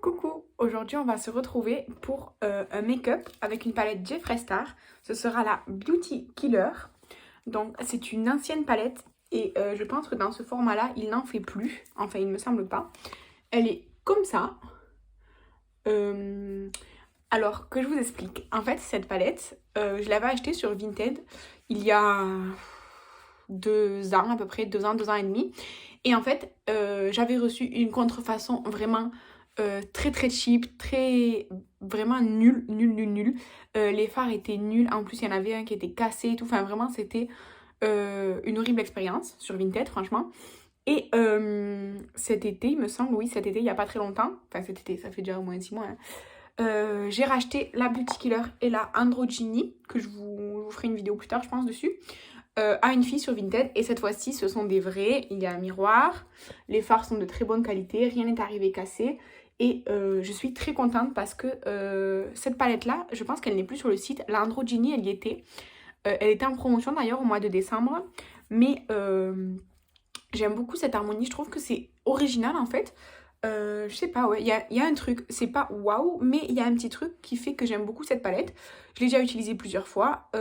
Coucou, aujourd'hui on va se retrouver pour un make-up avec une palette Jeffree Star. Ce sera la Beauty Killer. Donc c'est une ancienne palette et je pense que dans ce format-là il n'en fait plus. Enfin il ne me semble pas. Elle est comme ça. Alors que je vous explique. En fait cette palette, je l'avais achetée sur Vinted il y a 2 ans à peu près, 2 ans et demi. Et en fait j'avais reçu une contrefaçon vraiment très très cheap, très vraiment nul. Les fards étaient nuls, en plus il y en avait un qui était cassé et tout, enfin vraiment c'était une horrible expérience sur Vinted franchement. Et cet été, il me semble, oui cet été, il n'y a pas très longtemps, enfin cet été, ça fait déjà au moins 6 mois, hein, j'ai racheté la Beauty Killer et la Androgynie, que je vous ferai une vidéo plus tard je pense dessus, à une fille sur Vinted. Et cette fois-ci ce sont des vrais, il y a un miroir, les fards sont de très bonne qualité, rien n'est arrivé cassé. Et je suis très contente parce que cette palette-là, je pense qu'elle n'est plus sur le site. La Androgynie, elle y était. Elle était en promotion d'ailleurs au mois de décembre. Mais j'aime beaucoup cette harmonie. Je trouve que c'est original en fait. Je sais pas, ouais, il y a un truc. C'est pas waouh, mais il y a un petit truc qui fait que j'aime beaucoup cette palette. Je l'ai déjà utilisée plusieurs fois.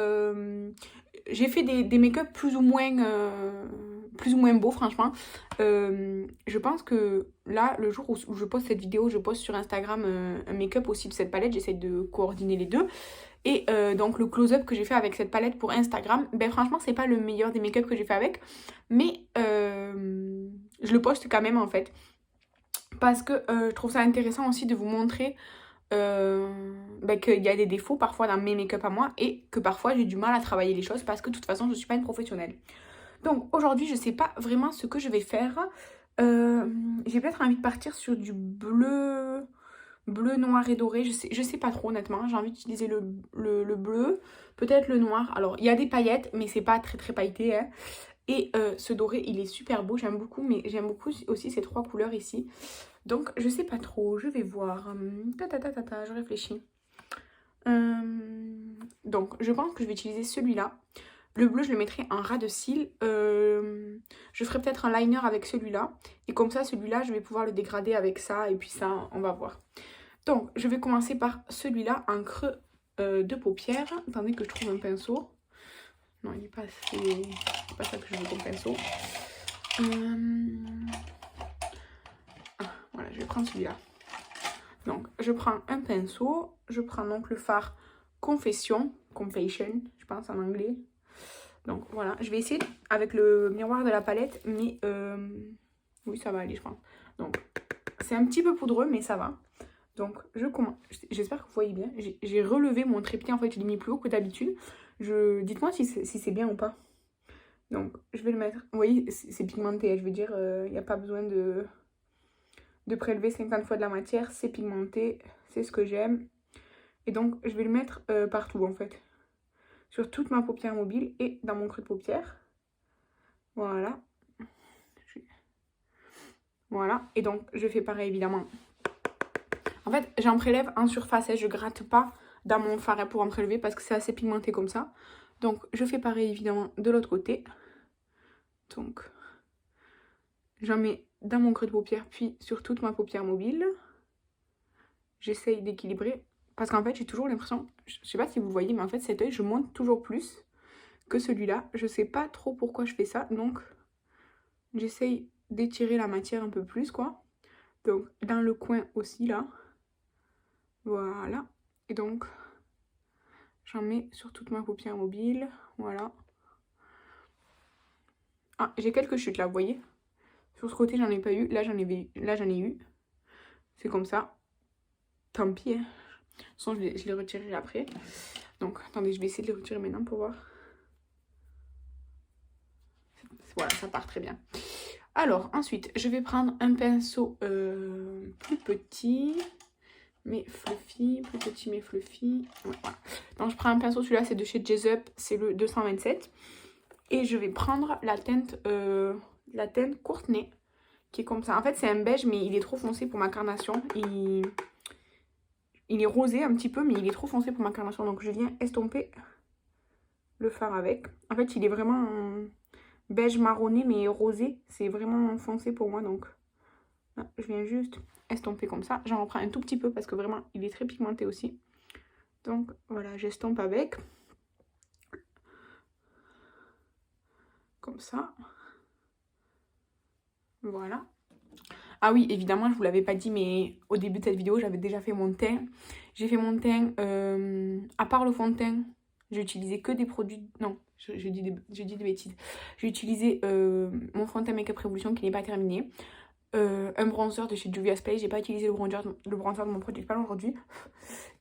J'ai fait des make-up plus ou moins beaux franchement. Je pense que là, le jour où je poste cette vidéo, je poste sur Instagram un make-up aussi de cette palette. J'essaie de coordonner les deux. Et donc le close-up que j'ai fait avec cette palette pour Instagram, ben franchement c'est pas le meilleur des make-up que j'ai fait avec. Mais je le poste quand même en fait. Parce que je trouve ça intéressant aussi de vous montrer qu'il y a des défauts parfois dans mes make-up à moi. Et que parfois j'ai du mal à travailler les choses parce que de toute façon je suis pas une professionnelle. Donc aujourd'hui je sais pas vraiment ce que je vais faire. J'ai peut-être envie de partir sur du bleu noir et doré, je sais pas trop honnêtement, j'ai envie d'utiliser le bleu, peut-être le noir. Alors il y a des paillettes mais c'est pas très très pailleté hein. Et ce doré il est super beau, j'aime beaucoup, mais j'aime beaucoup aussi ces 3 couleurs ici. Donc je sais pas trop, je vais voir. Je réfléchis. Donc je pense que je vais utiliser celui-là. Le bleu je le mettrai en ras de cils. Je ferai peut-être un liner avec celui-là. Et comme ça celui-là je vais pouvoir le dégrader avec ça. Et puis ça on va voir. Donc je vais commencer par celui-là en creux de paupière. Attendez que je trouve un pinceau. Non il n'est pas assez... C'est pas ça que je veux comme pinceau. Voilà je vais prendre celui-là. Donc je prends un pinceau. Je prends donc le fard Confession. Je pense en anglais. Donc voilà, je vais essayer avec le miroir de la palette, mais oui ça va aller je pense. Donc c'est un petit peu poudreux mais ça va. Donc je commence, j'espère que vous voyez bien, j'ai relevé mon trépied en fait, je l'ai mis plus haut que d'habitude. Dites-moi si c'est bien ou pas. Donc je vais le mettre, vous voyez c'est pigmenté, je veux dire, il n'y a pas besoin de prélever 50 fois de la matière, c'est pigmenté, c'est ce que j'aime. Et donc je vais le mettre partout en fait. Sur toute ma paupière mobile et dans mon creux de paupière. Voilà. Voilà. Et donc, je fais pareil, évidemment. En fait, j'en prélève en surface. Je gratte pas dans mon fard pour en prélever parce que c'est assez pigmenté comme ça. Donc, je fais pareil, évidemment, de l'autre côté. Donc, j'en mets dans mon creux de paupière, puis sur toute ma paupière mobile. J'essaye d'équilibrer. Parce qu'en fait, j'ai toujours l'impression... Je sais pas si vous voyez, mais en fait, cet œil, je monte toujours plus que celui-là. Je sais pas trop pourquoi je fais ça. Donc, j'essaye d'étirer la matière un peu plus, quoi. Donc, dans le coin aussi, là. Voilà. Et donc, j'en mets sur toute ma paupière mobile. Voilà. Ah, j'ai quelques chutes, là, vous voyez. Sur ce côté, j'en ai pas eu. Là, j'en ai eu. C'est comme ça. Tant pis, hein. De toute façon, je les retirerai après. Donc, attendez, je vais essayer de les retirer maintenant pour voir. Voilà, ça part très bien. Alors, ensuite, je vais prendre un pinceau plus petit, mais fluffy. Plus petit, mais fluffy. Ouais, voilà. Donc, je prends un pinceau, celui-là, c'est de chez Jessup, c'est le 227. Et je vais prendre la teinte Courtenay, qui est comme ça. En fait, c'est un beige, mais il est trop foncé pour ma carnation. Il est rosé un petit peu, mais il est trop foncé pour ma carnation. Donc, je viens estomper le fard avec. En fait, il est vraiment beige marronné, mais rosé. C'est vraiment foncé pour moi, donc là, je viens juste estomper comme ça. J'en reprends un tout petit peu parce que vraiment il est très pigmenté aussi. Donc voilà, j'estompe avec. Comme ça. Voilà. Ah oui, évidemment, je vous l'avais pas dit, mais au début de cette vidéo, j'avais déjà fait mon teint. J'ai fait mon teint, à part le fond de teint, j'ai utilisé que des produits... Non, je dis des bêtises. J'ai utilisé mon fond de teint Make Up Revolution qui n'est pas terminé. Un bronzer de chez Juvia's Place. J'ai pas utilisé le bronzer de mon Project Pan aujourd'hui.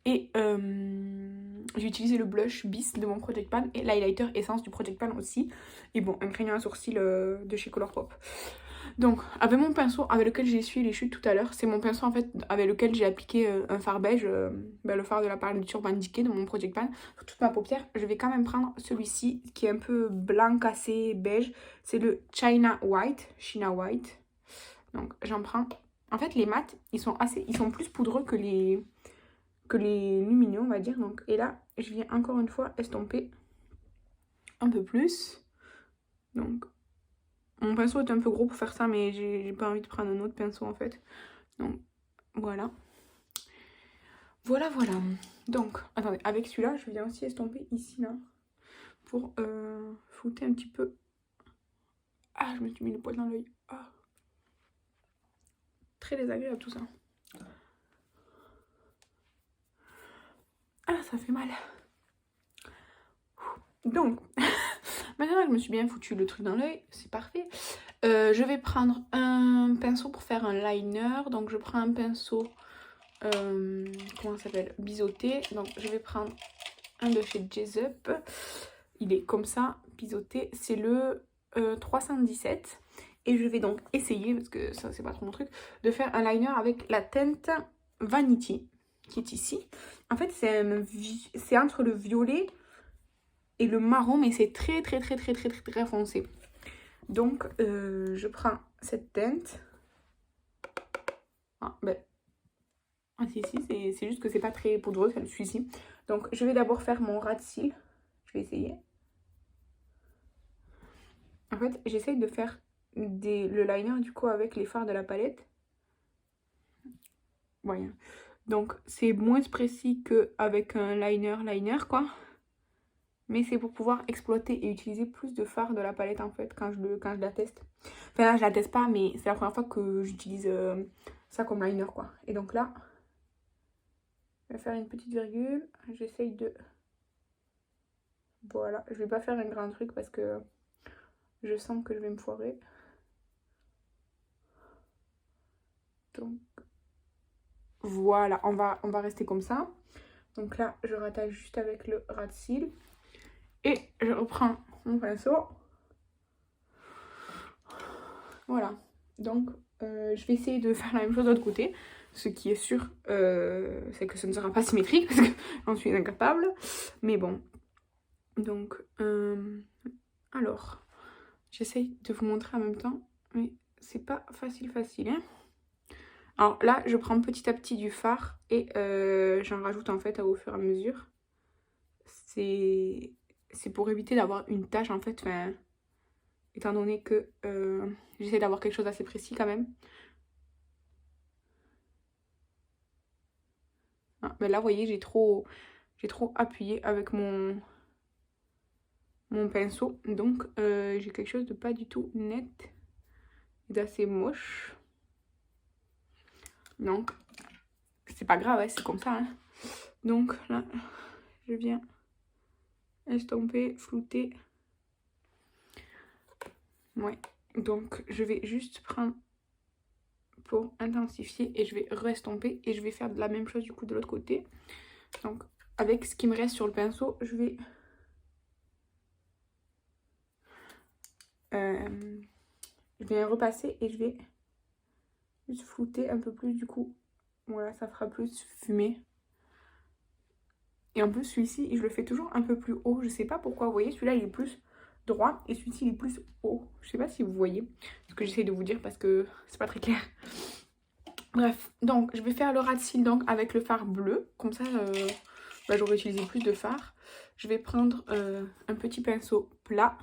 Et j'ai utilisé le blush Bis de mon Project Pan et l'highlighter Essence du Project Pan aussi. Et bon, un crayon à sourcils de chez Colourpop. Donc, avec mon pinceau avec lequel j'ai essuyé les chutes tout à l'heure, c'est mon pinceau en fait avec lequel j'ai appliqué un fard beige, le fard de la palette Urban Decay de mon Project Pan sur toute ma paupière. Je vais quand même prendre celui-ci qui est un peu blanc cassé beige. C'est le China White. Donc j'en prends. En fait les mats, ils sont plus poudreux que les lumineux on va dire. Donc, et là je viens encore une fois estomper un peu plus. Donc mon pinceau est un peu gros pour faire ça, mais j'ai pas envie de prendre un autre pinceau en fait. Donc voilà. Voilà. Donc attendez, avec celui-là je viens aussi estomper ici là. Pour flouter un petit peu. Ah, je me suis mis le poil dans l'œil. Ah. Très désagréable tout ça. Ah, ça fait mal. Donc, maintenant que je me suis bien foutu le truc dans l'œil, c'est parfait. Je vais prendre un pinceau pour faire un liner. Donc, je prends un pinceau, comment ça s'appelle, biseauté. Donc, je vais prendre un de chez Jessup. Il est comme ça, biseauté. C'est le 317. Et je vais donc essayer, parce que ça c'est pas trop mon truc, de faire un liner avec la teinte Vanity, qui est ici. En fait, c'est entre le violet et le marron, mais c'est très foncé. Donc, je prends cette teinte. Ah, si, c'est juste que c'est pas très poudreux, celui-ci. Donc, je vais d'abord faire mon ras de cils. Je vais essayer. En fait, j'essaye de faire le liner, du coup, avec les fards de la palette. Voilà. Donc, c'est moins précis qu'avec un liner, quoi. Mais c'est pour pouvoir exploiter et utiliser plus de fards de la palette, en fait, quand je la teste. Enfin, là, je la teste pas, mais c'est la première fois que j'utilise ça comme liner, quoi. Et donc là, je vais faire une petite virgule. J'essaye de... Voilà. Je vais pas faire un grand truc parce que je sens que je vais me foirer. Donc... Voilà, on va rester comme ça. Donc là, je rattache juste avec le ras de cils. Et je reprends mon pinceau. Voilà. Donc, je vais essayer de faire la même chose de l'autre côté. Ce qui est sûr, c'est que ce ne sera pas symétrique parce que j'en suis incapable. Mais bon. Donc, alors, j'essaye de vous montrer en même temps. Mais c'est pas facile, hein. Alors là, je prends petit à petit du fard et j'en rajoute en fait au fur et à mesure. C'est pour éviter d'avoir une tache en fait, enfin, étant donné que j'essaie d'avoir quelque chose d'assez précis quand même. Ah, mais là, vous voyez, j'ai trop appuyé avec mon pinceau. Donc, j'ai quelque chose de pas du tout net et d'assez moche. Donc, c'est pas grave, hein, c'est comme ça. Hein. Donc, là, je viens estomper, flouter. Ouais, donc je vais juste prendre pour intensifier et je vais restomper et je vais faire de la même chose du coup de l'autre côté. Donc avec ce qui me reste sur le pinceau, je vais repasser et je vais juste flouter un peu plus du coup. Voilà, ça fera plus fumé. Et en plus celui-ci, je le fais toujours un peu plus haut. Je sais pas pourquoi, vous voyez, celui-là il est plus droit et celui-ci il est plus haut. Je sais pas si vous voyez ce que j'essaie de vous dire parce que c'est pas très clair. Bref, donc je vais faire le ras de cils donc avec le fard bleu. Comme ça, j'aurais utilisé plus de fard. Je vais prendre un petit pinceau plat.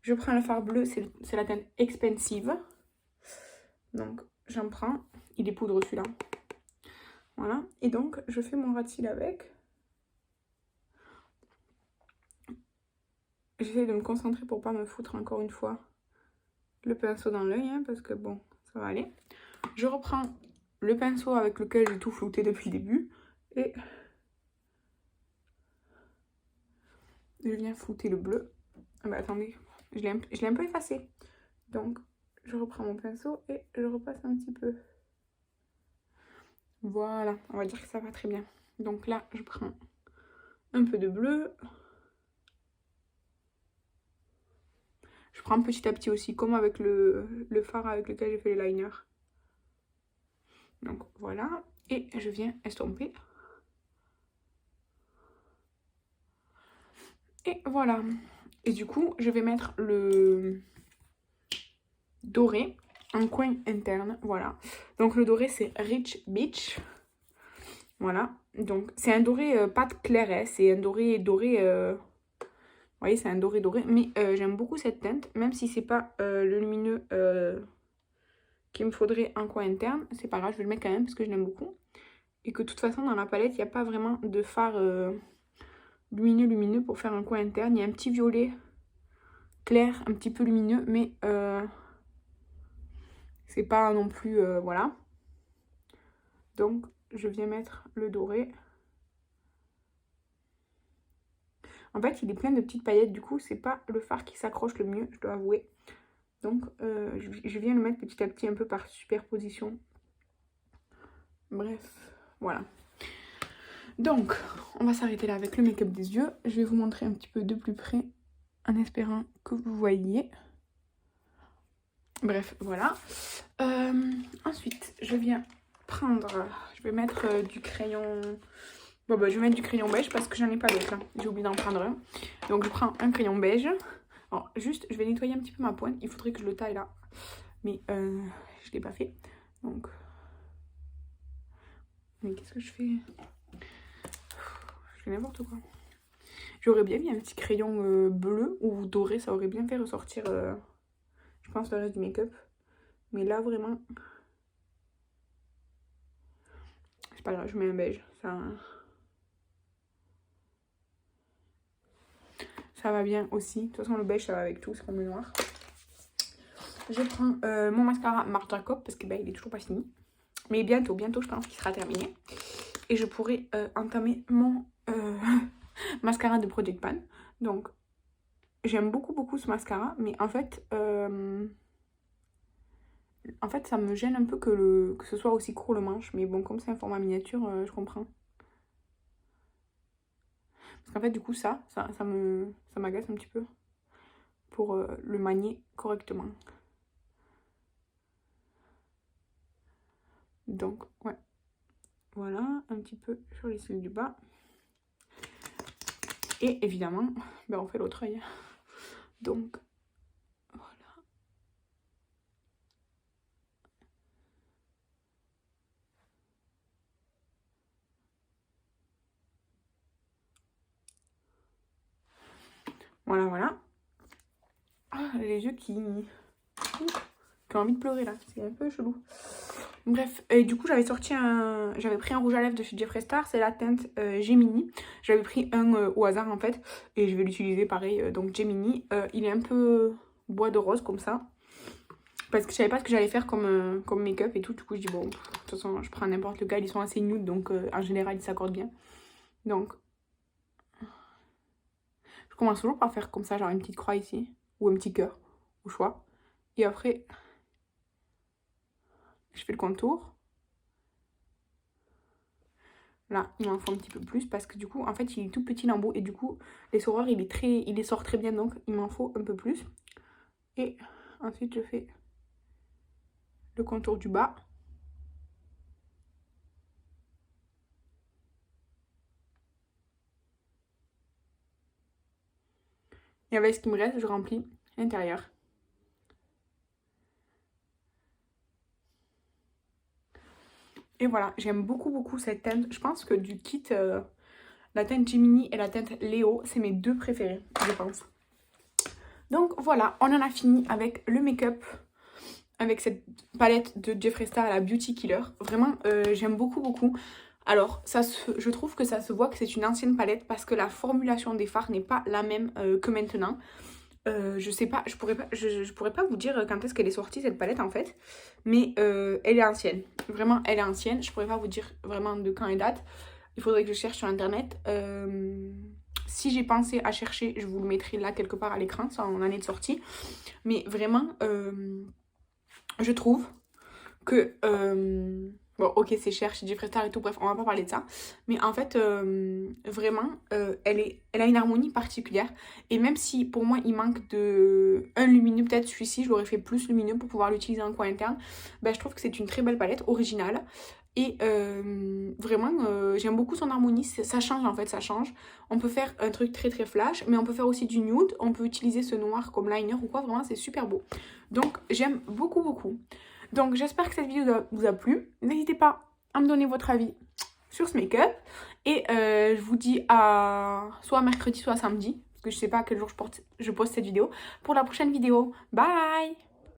Je prends le fard bleu, c'est la teinte Expensive. Donc j'en prends. Il est poudreux celui-là. Voilà. Et donc, je fais mon ras de cils avec. J'essaie de me concentrer pour pas me foutre encore une fois le pinceau dans l'œil, hein, parce que bon, ça va aller. Je reprends le pinceau avec lequel j'ai tout flouté depuis le début et je viens flouter le bleu. Ah bah attendez, je l'ai un peu effacé. Donc, je reprends mon pinceau et je repasse un petit peu. Voilà, on va dire que ça va très bien. Donc là, je prends un peu de bleu. Je prends petit à petit aussi, comme avec le fard avec lequel j'ai fait le liner. Donc voilà, et je viens estomper. Et voilà. Et du coup, je vais mettre le doré en coin interne, voilà. Donc le doré, c'est Rich Beach. Voilà, donc c'est un doré pâte claire, hein. C'est un doré vous voyez, c'est un doré doré, mais j'aime beaucoup cette teinte, même si c'est pas le lumineux qu'il me faudrait en coin interne. C'est pas grave, je vais le mettre quand même parce que je l'aime beaucoup. Et que de toute façon, dans la palette, il n'y a pas vraiment de fard lumineux pour faire un coin interne. Il y a un petit violet clair, un petit peu lumineux, mais c'est pas non plus, voilà. Donc, je viens mettre le doré. En fait, il est plein de petites paillettes, du coup, c'est pas le fard qui s'accroche le mieux, je dois avouer. Donc, je viens le mettre petit à petit, un peu par superposition. Bref, voilà. Donc, on va s'arrêter là avec le make-up des yeux. Je vais vous montrer un petit peu de plus près, en espérant que vous voyez. Bref, voilà. Ensuite, je viens prendre... Je vais mettre du crayon... Bon, bah, je vais mettre du crayon beige parce que j'en ai pas d'autre, là. J'ai oublié d'en prendre un. Donc, je prends un crayon beige. Alors, juste, je vais nettoyer un petit peu ma pointe. Il faudrait que je le taille, là. Mais je l'ai pas fait. Donc... Mais qu'est-ce que je fais? Je fais n'importe quoi. J'aurais bien mis un petit crayon bleu ou doré. Ça aurait bien fait ressortir, je pense, le reste du make-up. Mais là, vraiment... C'est pas grave, je mets un beige. Ça va bien aussi. De toute façon, le beige, ça va avec tout. C'est comme le noir. Je prends mon mascara Marc Jacob parce que bah, il est toujours pas fini. Mais bientôt, je pense qu'il sera terminé. Et je pourrai entamer mon mascara de Project Pan. Donc, j'aime beaucoup ce mascara. Mais en fait, ça me gêne un peu que ce soit aussi court le manche. Mais bon, comme c'est un format miniature, je comprends. Parce qu'en fait, du coup, ça m'agace un petit peu pour le manier correctement. Donc, ouais. Voilà, un petit peu sur les cils du bas. Et évidemment, ben on fait l'autre œil. Donc, voilà. Voilà. Ah, les yeux qui ont envie de pleurer là, c'est un peu chelou. Bref, et du coup j'avais pris un rouge à lèvres de chez Jeffree Star, c'est la teinte Gemini. J'avais pris un au hasard en fait, et je vais l'utiliser pareil, donc Gemini. Il est un peu bois de rose comme ça, parce que je savais pas ce que j'allais faire comme make-up et tout. Du coup je dis bon, de toute façon je prends n'importe lequel, ils sont assez nude, donc en général ils s'accordent bien. Donc, je commence toujours par faire comme ça, genre une petite croix ici, ou un petit cœur, au choix. Et après, je fais le contour. Là, il m'en faut un petit peu plus parce que du coup, en fait, il est tout petit l'embout. Et du coup, l'essoreur, il les sort très bien. Donc, il m'en faut un peu plus. Et ensuite, je fais le contour du bas. Et avec ce qui me reste, je remplis l'intérieur. Et voilà, j'aime beaucoup cette teinte. Je pense que du kit, la teinte Gemini et la teinte Léo, c'est mes deux préférés, je pense. Donc voilà, on en a fini avec le make-up avec cette palette de Jeffree Star, la Beauty Killer. Vraiment, j'aime beaucoup, beaucoup. Alors, je trouve que ça se voit que c'est une ancienne palette parce que la formulation des fards n'est pas la même que maintenant. Je sais pas, je pourrais pas vous dire quand est-ce qu'elle est sortie cette palette en fait. Mais elle est ancienne. Vraiment, elle est ancienne. Je pourrais pas vous dire vraiment de quand elle date. Il faudrait que je cherche sur internet. Si j'ai pensé à chercher, je vous le mettrai là quelque part à l'écran, son année de sortie. Mais vraiment, je trouve que... bon, ok, c'est cher chez Jeffree Star et tout, bref, on va pas parler de ça. Mais en fait, vraiment, elle a une harmonie particulière. Et même si, pour moi, il manque de un lumineux, peut-être celui-ci, je l'aurais fait plus lumineux pour pouvoir l'utiliser en coin interne. Ben, je trouve que c'est une très belle palette, originale. Et vraiment, j'aime beaucoup son harmonie. Ça change, en fait, ça change. On peut faire un truc très, très flash, mais on peut faire aussi du nude. On peut utiliser ce noir comme liner ou quoi. Vraiment, c'est super beau. Donc, j'aime beaucoup, beaucoup. Donc j'espère que cette vidéo vous a plu. N'hésitez pas à me donner votre avis sur ce make-up. Et je vous dis à soit mercredi, soit samedi. Parce que je sais pas à quel jour je poste cette vidéo. Pour la prochaine vidéo. Bye!